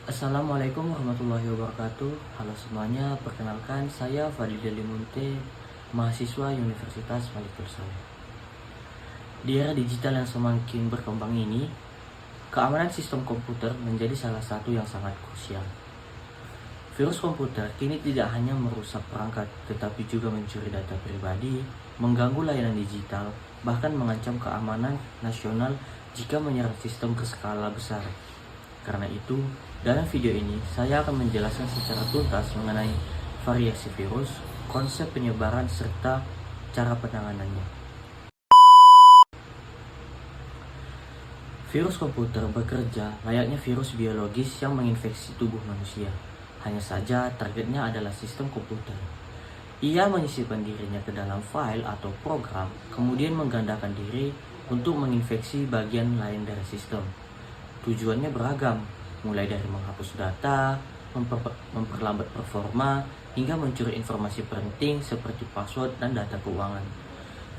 Assalamualaikum warahmatullahi wabarakatuh. Halo semuanya, perkenalkan saya Fadil Delimunte, mahasiswa Universitas Malikul Saleh. Di era digital yang semakin berkembang ini, keamanan sistem komputer menjadi salah satu yang sangat krusial. Virus komputer kini tidak hanya merusak perangkat, tetapi juga mencuri data pribadi, mengganggu layanan digital, bahkan mengancam keamanan nasional jika menyerang sistem berskala besar. Karena itu, dalam video ini saya akan menjelaskan secara tuntas mengenai variasi virus, konsep penyebaran, serta cara penanganannya. Virus komputer bekerja layaknya virus biologis yang menginfeksi tubuh manusia. Hanya saja targetnya adalah sistem komputer. Ia menyisipkan dirinya ke dalam file atau program, kemudian menggandakan diri untuk menginfeksi bagian lain dari sistem. Tujuannya beragam, mulai dari menghapus data, memperlambat performa, hingga mencuri informasi penting seperti password dan data keuangan.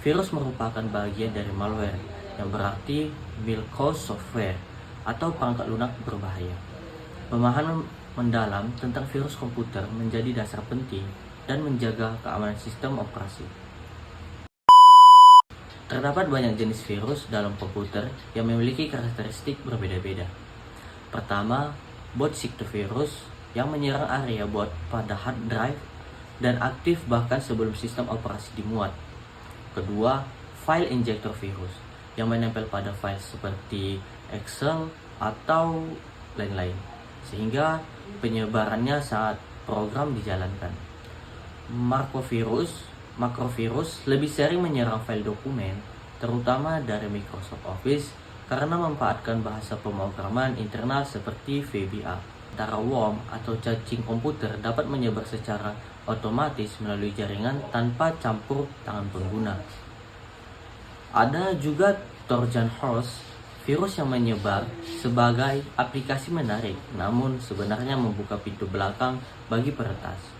Virus merupakan bagian dari malware, yang berarti malicious software atau perangkat lunak berbahaya. Pemahaman mendalam tentang virus komputer menjadi dasar penting dan menjaga keamanan sistem operasi. Terdapat banyak jenis virus dalam komputer yang memiliki karakteristik berbeda-beda. Pertama, bot sector virus yang menyerang area bot pada hard drive dan aktif bahkan sebelum sistem operasi dimuat. Kedua, file injector virus yang menempel pada file seperti Excel atau lain-lain, sehingga penyebarannya saat program dijalankan. Makrovirus lebih sering menyerang file dokumen, terutama dari Microsoft Office, karena memanfaatkan bahasa pemrograman internal seperti VBA. Antara worm atau cacing komputer dapat menyebar secara otomatis melalui jaringan tanpa campur tangan pengguna. Ada juga Trojan Horse, virus yang menyebar sebagai aplikasi menarik, namun sebenarnya membuka pintu belakang bagi peretas.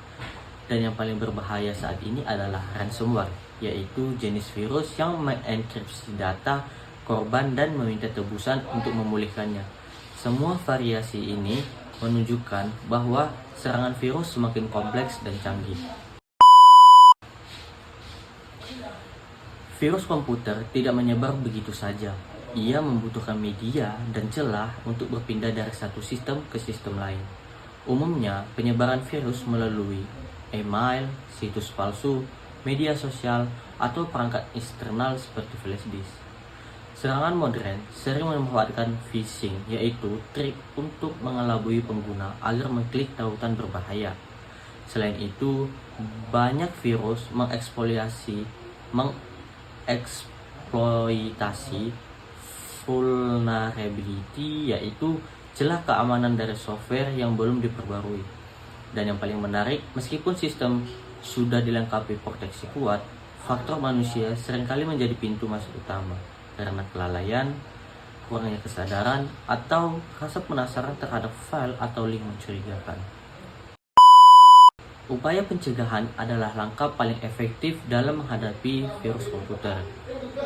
Dan yang paling berbahaya saat ini adalah ransomware, yaitu jenis virus yang mengenkripsi data korban dan meminta tebusan untuk memulihkannya. Semua variasi ini menunjukkan bahwa serangan virus semakin kompleks dan canggih. Virus komputer tidak menyebar begitu saja. Ia membutuhkan media dan celah untuk berpindah dari satu sistem ke sistem lain. Umumnya, penyebaran virus melalui email, situs palsu, media sosial, atau perangkat eksternal seperti flash disk. Serangan modern sering memanfaatkan phishing, yaitu trik untuk mengelabui pengguna agar mengklik tautan berbahaya. Selain itu, banyak virus mengeksploitasi vulnerability, yaitu celah keamanan dari software yang belum diperbarui. Dan yang paling menarik, meskipun sistem sudah dilengkapi proteksi kuat, faktor manusia seringkali menjadi pintu masuk utama karena kelalaian, kurangnya kesadaran, atau rasa penasaran terhadap file atau link mencurigakan. Upaya pencegahan adalah langkah paling efektif dalam menghadapi virus komputer.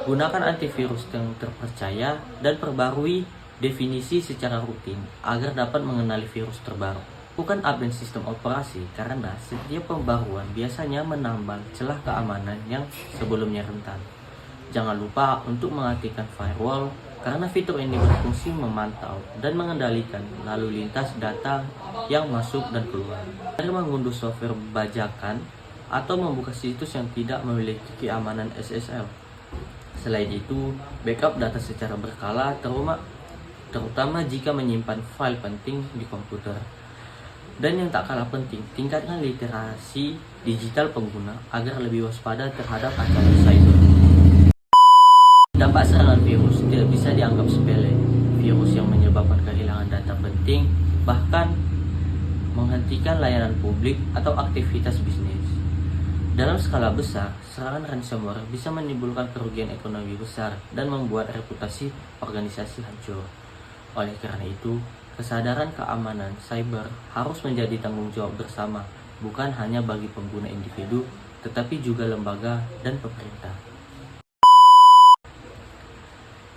Gunakan antivirus yang terpercaya dan perbarui definisi secara rutin agar dapat mengenali virus terbaru. Bukan update sistem operasi, karena setiap pembaruan biasanya menambah celah keamanan yang sebelumnya rentan. Jangan lupa untuk mengaktifkan firewall, karena fitur ini berfungsi memantau dan mengendalikan lalu lintas data yang masuk dan keluar. Dari mengunduh software bajakan atau membuka situs yang tidak memiliki keamanan SSL. Selain itu, backup data secara berkala, terutama jika menyimpan file penting di komputer. Dan yang tak kalah penting, tingkatkan literasi digital pengguna agar lebih waspada terhadap ancaman cyber. Dampak serangan virus tidak bisa dianggap sepele. Virus yang menyebabkan kehilangan data penting, bahkan menghentikan layanan publik atau aktivitas bisnis. Dalam skala besar, serangan ransomware bisa menimbulkan kerugian ekonomi besar dan membuat reputasi organisasi hancur. Oleh karena itu, kesadaran keamanan cyber harus menjadi tanggung jawab bersama, bukan hanya bagi pengguna individu, tetapi juga lembaga dan pemerintah.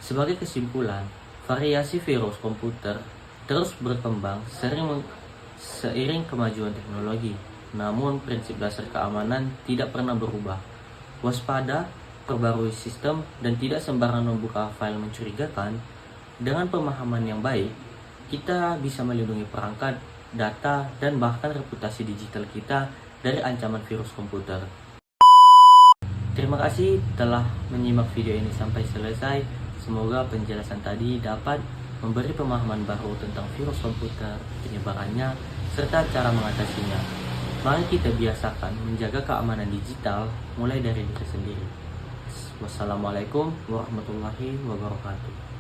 Sebagai kesimpulan, variasi virus komputer terus berkembang seiring kemajuan teknologi. Namun, prinsip dasar keamanan tidak pernah berubah. Waspada, perbarui sistem, dan tidak sembarangan membuka file mencurigakan. Dengan pemahaman yang baik, kita bisa melindungi perangkat, data, dan bahkan reputasi digital kita dari ancaman virus komputer. Terima kasih telah menyimak video ini sampai selesai. Semoga penjelasan tadi dapat memberi pemahaman baru tentang virus komputer, penyebarannya, serta cara mengatasinya. Mari kita biasakan menjaga keamanan digital mulai dari diri sendiri. Wassalamualaikum warahmatullahi wabarakatuh.